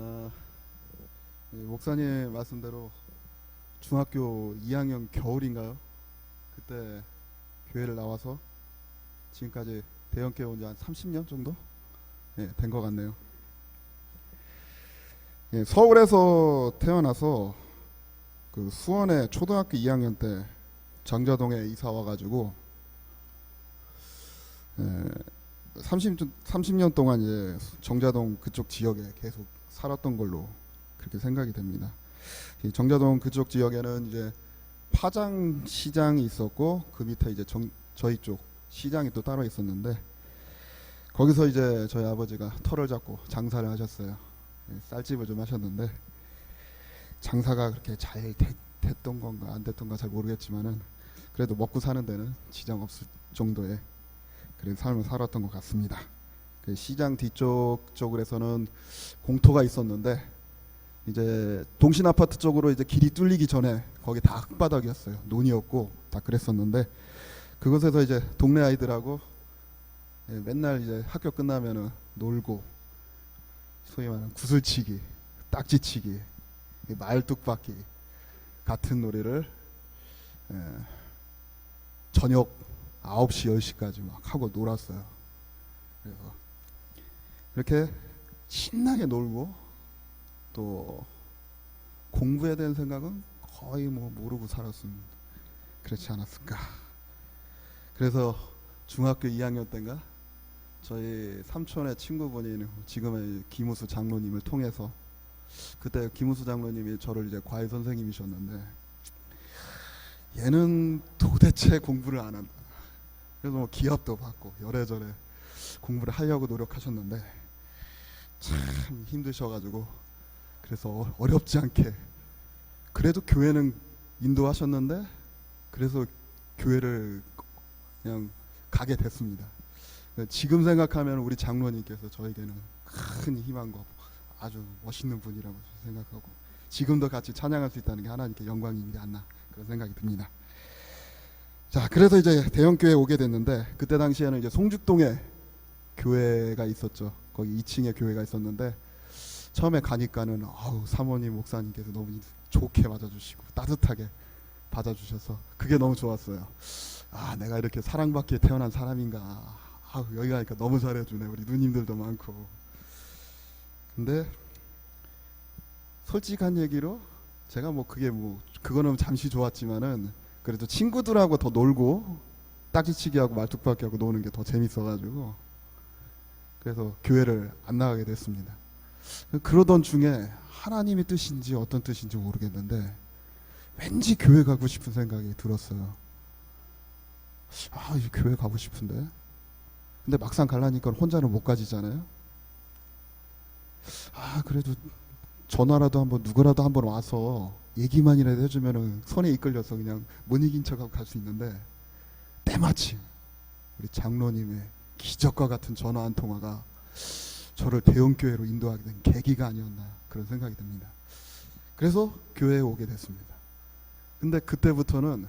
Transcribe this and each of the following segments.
어, 목사님 말씀대로 중학교 2학년 겨울인가요? 그때 교회를 나와서 지금까지 대형교회 온 지 한 30년 정도 된 것 같네요. 서울에서 태어나서 그 수원에 초등학교 2학년 때 정자동에 이사 와가지고 30년 동안 이제 정자동 그쪽 지역에 계속 살았던 걸로 그렇게 생각이 됩니다. 이 정자동 그쪽 지역에는 이제 파장 시장이 있었고 그 밑에 이제 저희 쪽 시장이 또 따로 있었는데 거기서 이제 저희 아버지가 터를 잡고 장사를 하셨어요. 쌀집을 좀 하셨는데 장사가 그렇게 잘 됐던 건가 안 됐던 건가 잘 모르겠지만은 그래도 먹고 사는 데는 지장 없을 정도의 그런 삶을 살았던 것 같습니다. 그 시장 뒤쪽 쪽으로서는 공터가 있었는데 이제 동신 아파트 쪽으로 이제 길이 뚫리기 전에 거기 다 흙바닥이었어요. 논이었고 다 그랬었는데 그곳에서 이제 동네 아이들하고 맨날 이제 학교 끝나면은 놀고 소위 말하는 구슬치기, 딱지치기, 말뚝박기 같은 놀이를 저녁 9시, 10시까지 막 하고 놀았어요. 그래서 이렇게 신나게 놀고 또 공부에 대한 생각은 거의 뭐 모르고 살았으면 그렇지 않았을까. 그래서 중학교 2학년 때인가 저희 삼촌의 친구분이 지금의 김우수 장로님을 통해서 그때 김우수 장로님이 저를 이제 과외 선생님이셨는데 얘는 도대체 공부를 안 한다. 그래서 뭐 기합도 받고 여래저래 공부를 하려고 노력하셨는데 참 힘드셔가지고 그래서 어렵지 않게 그래도 교회는 인도하셨는데 그래서 교회를 그냥 가게 됐습니다. 지금 생각하면 우리 장로님께서 저에게는 큰 희망과 아주 멋있는 분이라고 생각하고 지금도 같이 찬양할 수 있다는 게 하나님께 영광이지 않나 그런 생각이 듭니다. 자, 그래서 이제 대형교회에 오게 됐는데 그때 당시에는 이제 송죽동에 교회가 있었죠. 거기 2층에 교회가 있었는데 처음에 가니까는 사모님 목사님께서 너무 좋게 맞아주시고 따뜻하게 받아주셔서 그게 너무 좋았어요. 아, 내가 이렇게 사랑받기에 태어난 사람인가. 여기 가니까 너무 잘해주네. 우리 누님들도 많고. 근데 솔직한 얘기로 제가 뭐 그게 뭐 그거는 잠시 좋았지만은 그래도 친구들하고 더 놀고 딱지치기하고 말뚝박기하고 노는 게 더 재밌어가지고 그래서 교회를 안 나가게 됐습니다. 그러던 중에 하나님의 뜻인지 어떤 뜻인지 모르겠는데 왠지 교회 가고 싶은 생각이 들었어요. 이 교회 가고 싶은데 근데 막상 가려니까 혼자는 못 가지잖아요. 그래도 전화라도 한번 누구라도 한번 와서 얘기만이라도 해주면은 손에 이끌려서 그냥 못 이긴 척하고 갈 수 있는데 때마침 우리 장로님의 기적과 같은 전화 한 통화가 저를 대형교회로 인도하게 된 계기가 아니었나 그런 생각이 듭니다. 그래서 교회에 오게 됐습니다. 근데 그때부터는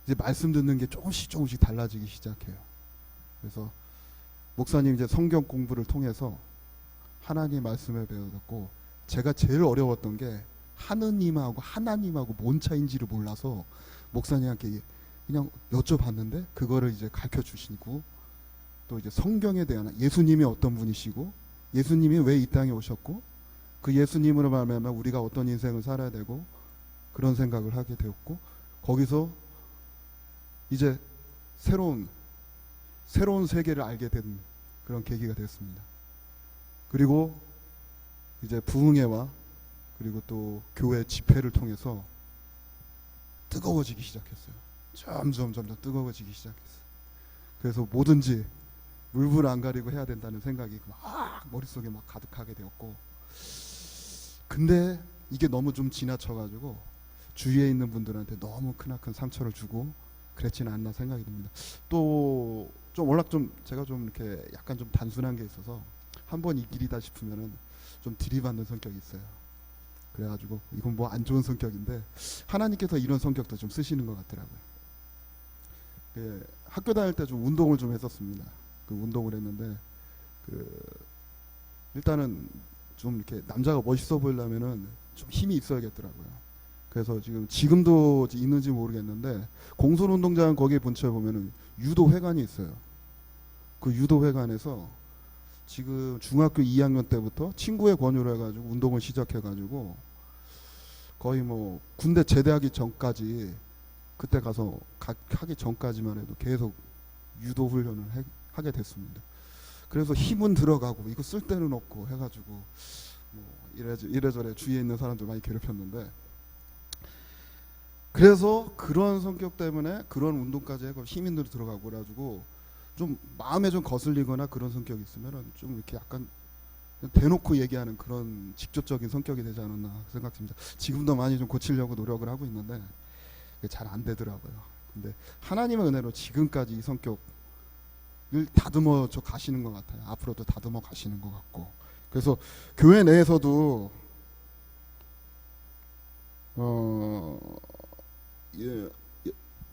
이제 말씀 듣는 게 조금씩 달라지기 시작해요. 그래서 목사님 이제 성경 공부를 통해서 하나님 말씀을 배웠고 제가 제일 어려웠던 게 하나님하고 뭔 차인지를 몰라서 목사님한테 그냥 여쭤봤는데 그거를 이제 가르쳐 주시고 또 이제 성경에 대한 예수님이 어떤 분이시고 예수님이 왜 이 땅에 오셨고 그 예수님으로 말하면 우리가 어떤 인생을 살아야 되고 그런 생각을 하게 되었고 거기서 이제 새로운 세계를 알게 된 그런 계기가 됐습니다. 그리고 이제 부흥회와 그리고 또 교회 집회를 통해서 뜨거워지기 시작했어요. 점점 뜨거워지기 시작했어요. 그래서 뭐든지 물불 안 가리고 해야 된다는 생각이 막 머릿속에 막 가득하게 되었고 근데 이게 너무 좀 지나쳐가지고 주위에 있는 분들한테 너무 크나큰 상처를 주고 그랬지는 않나 생각이 듭니다. 또 좀 워낙 좀 제가 좀 이렇게 약간 좀 단순한 게 있어서 한번 이 길이다 싶으면은 좀 들이받는 성격이 있어요. 그래가지고 이건 뭐 안 좋은 성격인데 하나님께서 이런 성격도 좀 쓰시는 것 같더라고요. 학교 다닐 때 좀 운동을 좀 했었습니다. 그 운동을 했는데 일단은 좀 이렇게 남자가 멋있어 보이려면은 좀 힘이 있어야겠더라고요. 그래서 지금도 있는지 모르겠는데 공설운동장 거기 근처에 보면은 유도회관이 있어요. 그 유도회관에서 지금 중학교 2학년 때부터 친구의 권유를 해가지고 운동을 시작해가지고 거의 뭐 군대 제대하기 전까지 그때 가서 하기 전까지만 해도 계속 유도 훈련을 하게 됐습니다. 그래서 힘은 들어가고 이거 쓸 데는 없고 해가지고 뭐 이래저래 주위에 있는 사람들 많이 괴롭혔는데, 그래서 그런 성격 때문에 그런 운동까지 해서 힘이 들어가고 그래가지고 좀 마음에 좀 거슬리거나 그런 성격이 있으면은 좀 이렇게 약간 대놓고 얘기하는 그런 직접적인 성격이 되지 않았나 생각됩니다. 지금도 많이 좀 고치려고 노력을 하고 있는데 잘 안 되더라고요. 근데 하나님의 은혜로 지금까지 이 성격을 다듬어 저 가시는 것 같아요. 앞으로도 다듬어 가시는 것 같고. 그래서 교회 내에서도 예,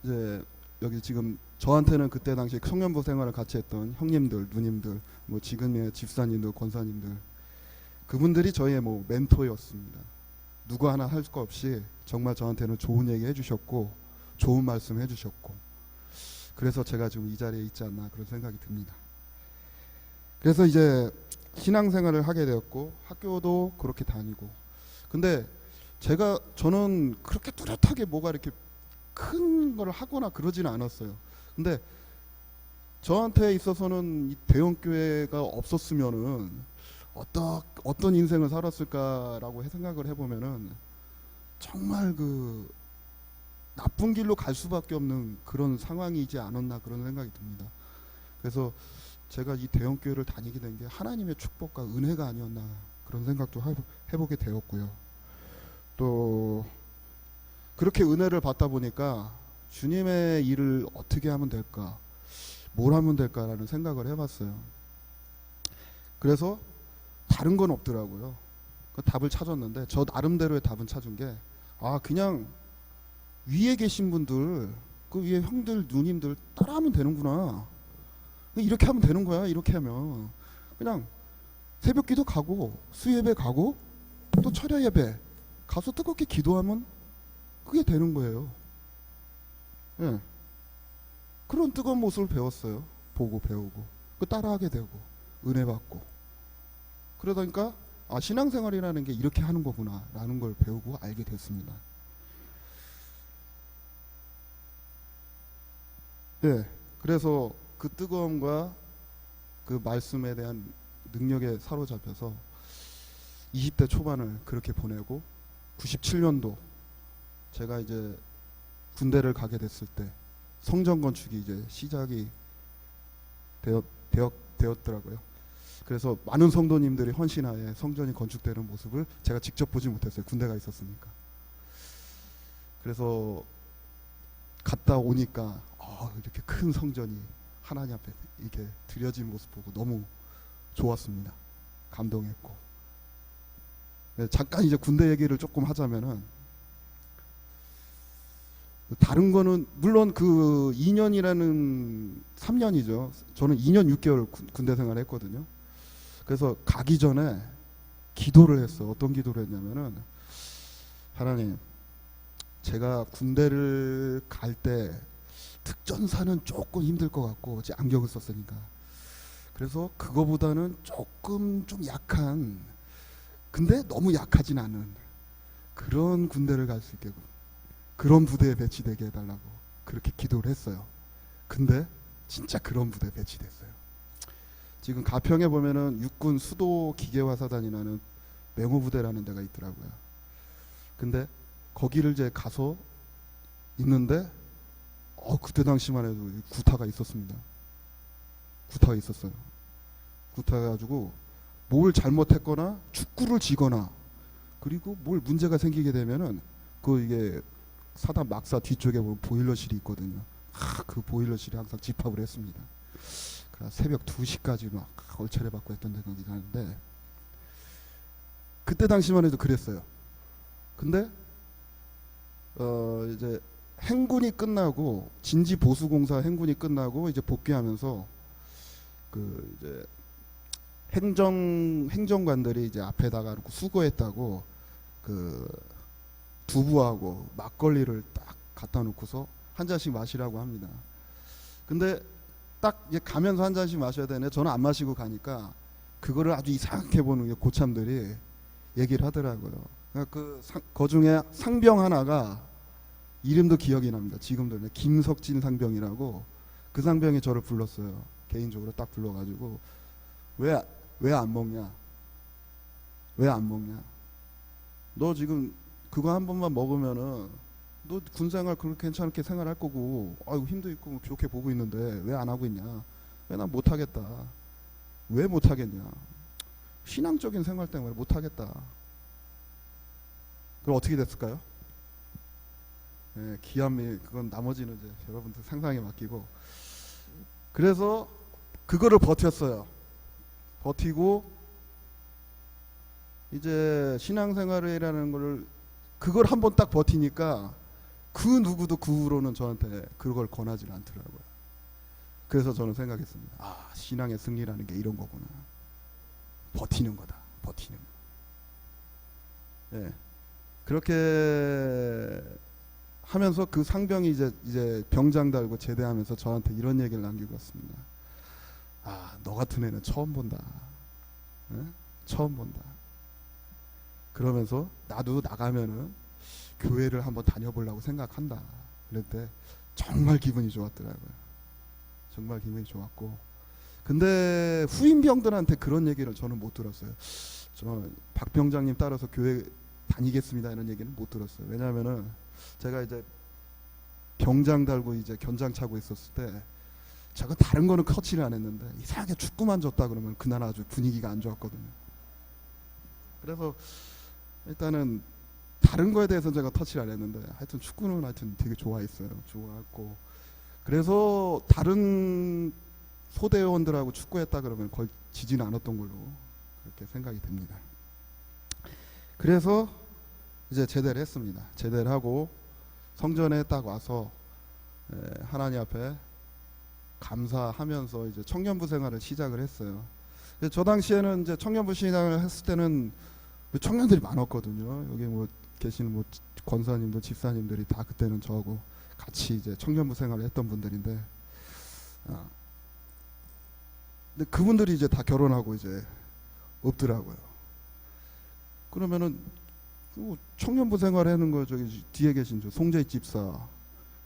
이제 여기 지금 저한테는 그때 당시에 청년부 생활을 같이 했던 형님들, 누님들, 뭐 지금의 집사님들, 권사님들, 그분들이 저의 뭐 멘토였습니다. 누구 하나 할 거 없이 정말 저한테는 좋은 얘기 해주셨고 좋은 말씀 해주셨고, 그래서 제가 지금 이 자리에 있지 않나 그런 생각이 듭니다. 그래서 이제 신앙생활을 하게 되었고 학교도 그렇게 다니고, 근데 저는 그렇게 뚜렷하게 뭐가 이렇게 큰 걸 하거나 그러지는 않았어요. 근데 저한테 있어서는 이 대형교회가 없었으면은 어떤 인생을 살았을까라고 생각을 해보면은 정말 그 나쁜 길로 갈 수밖에 없는 그런 상황이지 않았나 그런 생각이 듭니다. 그래서 제가 이 대형교회를 다니게 된 게 하나님의 축복과 은혜가 아니었나 그런 생각도 해보게 되었고요. 또 그렇게 은혜를 받다 보니까 주님의 일을 어떻게 하면 될까, 뭘 하면 될까라는 생각을 해봤어요. 그래서 다른 건 없더라고요. 그 답을 찾았는데 저 나름대로의 답은 찾은 게 그냥 위에 계신 분들, 그 위에 형들, 누님들 따라하면 되는구나. 이렇게 하면 되는 거야. 이렇게 하면 그냥 새벽기도 가고 수예배 가고 또 철야 예배 가서 뜨겁게 기도하면 그게 되는 거예요. 예. 그런 뜨거운 모습을 배웠어요. 보고 배우고 그 따라하게 되고 은혜 받고, 그러다 보니까 신앙생활이라는 게 이렇게 하는 거구나 라는 걸 배우고 알게 됐습니다. 예. 그래서 그 뜨거움과 그 말씀에 대한 능력에 사로잡혀서 20대 초반을 그렇게 보내고 97년도 제가 이제 군대를 가게 됐을 때 성전 건축이 이제 시작이 되었더라고요. 그래서 많은 성도님들이 헌신하에 성전이 건축되는 모습을 제가 직접 보지 못했어요. 군대가 있었으니까. 그래서 갔다 오니까 이렇게 큰 성전이 하나님 앞에 이렇게 드려진 모습 보고 너무 좋았습니다. 감동했고. 네, 잠깐 이제 군대 얘기를 조금 하자면은, 다른 거는 물론 그 2년이라는 3년이죠. 저는 2년 6개월 군대 생활을 했거든요. 그래서 가기 전에 기도를 했어요. 어떤 기도를 했냐면은, 하나님, 제가 군대를 갈 때 특전사는 조금 힘들 것 같고, 제 안경을 썼으니까. 그래서 그거보다는 조금 좀 약한, 근데 너무 약하진 않은 그런 군대를 갈 수 있게, 그런 부대에 배치되게 해달라고 그렇게 기도를 했어요. 근데 진짜 그런 부대에 배치됐어요. 지금 가평에 보면은 육군 수도 기계화사단이라는 맹호부대라는 데가 있더라고요. 근데 거기를 이제 가서 있는데 그때 당시만 해도 구타가 있었습니다. 구타가 있었어요. 구타가 가지고 뭘 잘못했거나 축구를 지거나 그리고 뭘 문제가 생기게 되면은 이게 사단 막사 뒤쪽에 보면 보일러실이 있거든요. 그 보일러실에 항상 집합을 했습니다. 그래서 새벽 2시까지 막 얼차려 받고 했던 생각이 나는데, 그때 당시만 해도 그랬어요. 근데 이제 행군이 끝나고 진지 보수공사 행군이 끝나고 이제 복귀하면서 그 이제 행정관들이 이제 앞에다가 놓고 수고했다고 그 두부하고 막걸리를 딱 갖다 놓고서 한 잔씩 마시라고 합니다. 근데 딱 이제 가면서 한 잔씩 마셔야 되네. 저는 안 마시고 가니까 그거를 아주 이상하게 보는 게 고참들이 얘기를 하더라고요. 그러니까 그 중에 상병 하나가 이름도 기억이 납니다. 지금도 김석진 상병이라고 그 상병이 저를 불렀어요. 개인적으로 딱 불러가지고 왜 안 먹냐? 왜 안 먹냐? 너 지금 그거 한 번만 먹으면은 너 군생활 그렇게 괜찮게 생활할 거고 아이고 힘도 있고 뭐 좋게 보고 있는데 왜 안 하고 있냐? 왜 난 못하겠다? 왜 못하겠냐? 신앙적인 생활 때문에 못하겠다. 그럼 어떻게 됐을까요? 네, 기암이 그건 나머지는 이제 여러분들 상상에 맡기고 그래서 그거를 버텼어요. 버티고 이제 신앙생활이라는 거를 그걸 한번 딱 버티니까 그 누구도 그 후로는 저한테 그걸 권하지 않더라고요. 그래서 저는 생각했습니다. 아, 신앙의 승리라는 게 이런 거구나. 버티는 거다. 버티는 거. 예. 그렇게 하면서 그 상병이 이제 병장 달고 제대하면서 저한테 이런 얘기를 남기고 왔습니다. 아, 너 같은 애는 처음 본다. 예? 처음 본다. 그러면서 나도 나가면은 교회를 한번 다녀보려고 생각한다. 그랬대. 정말 기분이 좋았더라고요. 정말 기분이 좋았고. 근데 후임병들한테 그런 얘기를 저는 못 들었어요. 저 박 병장님 따라서 교회 다니겠습니다 이런 얘기는 못 들었어요. 왜냐하면은 제가 이제 병장 달고 이제 견장 차고 있었을 때 제가 다른 거는 커치를 안 했는데 이상하게 축구만 졌다 그러면 그날 아주 분위기가 안 좋았거든요. 그래서 일단은 다른 거에 대해서는 제가 터치를 안 했는데 하여튼 축구는 하여튼 되게 좋아했어요. 좋아했고 그래서 다른 소대원들하고 축구했다 그러면 거의 지지는 않았던 걸로 그렇게 생각이 됩니다. 그래서 이제 제대를 했습니다. 제대를 하고 성전에 딱 와서 하나님 앞에 감사하면서 이제 청년부 생활을 시작을 했어요. 저 당시에는 이제 청년부 신앙을 했을 때는 청년들이 많았거든요. 여기 뭐 계시는 뭐 권사님들, 집사님들이 다 그때는 저하고 같이 이제 청년부 생활을 했던 분들인데, 근데 그분들이 이제 다 결혼하고 이제 없더라고요. 그러면은 청년부 생활하는 거 저기 뒤에 계신 저 송재희 집사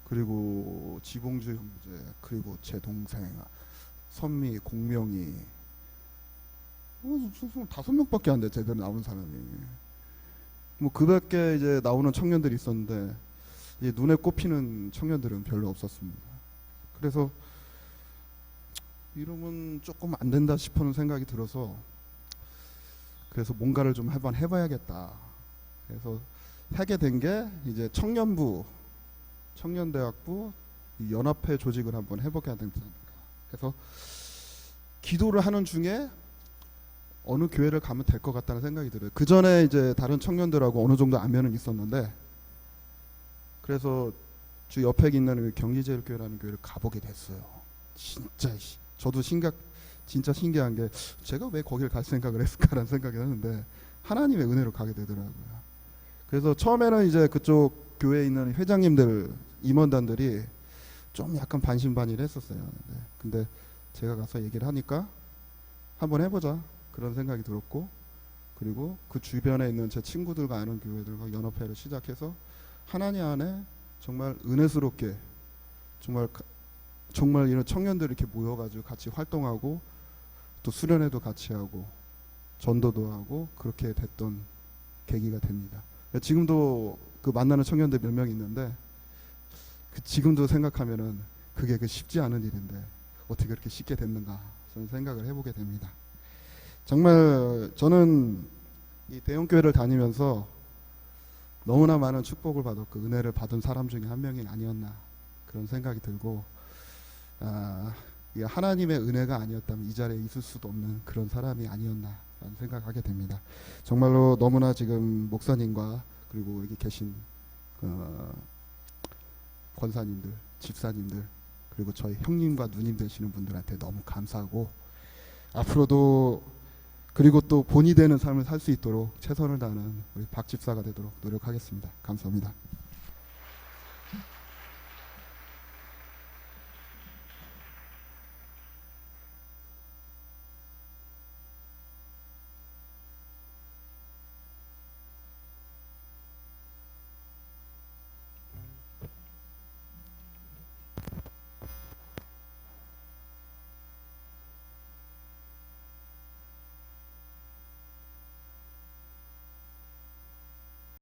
그리고 지봉주 형제 그리고 제 동생 선미 공명이 5명밖에 안 돼 제대로 나오는 사람이. 뭐 그밖에 이제 나오는 청년들이 있었는데 이제 눈에 꼽히는 청년들은 별로 없었습니다. 그래서 이러면 조금 안 된다 싶은 생각이 들어서 그래서 뭔가를 좀 한번 해봐야겠다. 그래서 하게 된 게 이제 청년부, 청년대학부 연합회 조직을 한번 해보게 된다. 그래서 기도를 하는 중에 어느 교회를 가면 될 것 같다는 생각이 들어요. 그 전에 이제 다른 청년들하고 어느 정도 안면은 있었는데, 그래서 주 옆에 있는 경리제일교회라는 교회를 가보게 됐어요. 진짜 저도 진짜 신기한 게 제가 왜 거기를 갈 생각을 했을까라는 생각이 했는데 하나님의 은혜로 가게 되더라고요. 그래서 처음에는 이제 그쪽 교회에 있는 회장님들, 임원단들이 좀 약간 반신반의했었어요. 근데 제가 가서 얘기를 하니까 한번 해보자 그런 생각이 들었고, 그리고 그 주변에 있는 제 친구들과 아는 교회들과 연합회를 시작해서 하나님 안에 정말 은혜스럽게 정말 이런 청년들이 이렇게 모여가지고 같이 활동하고 또 수련회도 같이 하고 전도도 하고 그렇게 됐던 계기가 됩니다. 지금도 그 만나는 청년들 몇 명 있는데 지금도 생각하면은 그게 쉽지 않은 일인데 어떻게 그렇게 쉽게 됐는가 저는 생각을 해보게 됩니다. 정말 저는 이 대형교회를 다니면서 너무나 많은 축복을 받았고 은혜를 받은 사람 중에 한 명이 아니었나 그런 생각이 들고, 하나님의 은혜가 아니었다면 이 자리에 있을 수도 없는 그런 사람이 아니었나라는 생각하게 됩니다. 정말로 너무나 지금 목사님과 그리고 여기 계신 권사님들, 집사님들 그리고 저희 형님과 누님 되시는 분들한테 너무 감사하고 앞으로도 그리고 또 본이 되는 삶을 살 수 있도록 최선을 다하는 우리 박 집사가 되도록 노력하겠습니다. 감사합니다.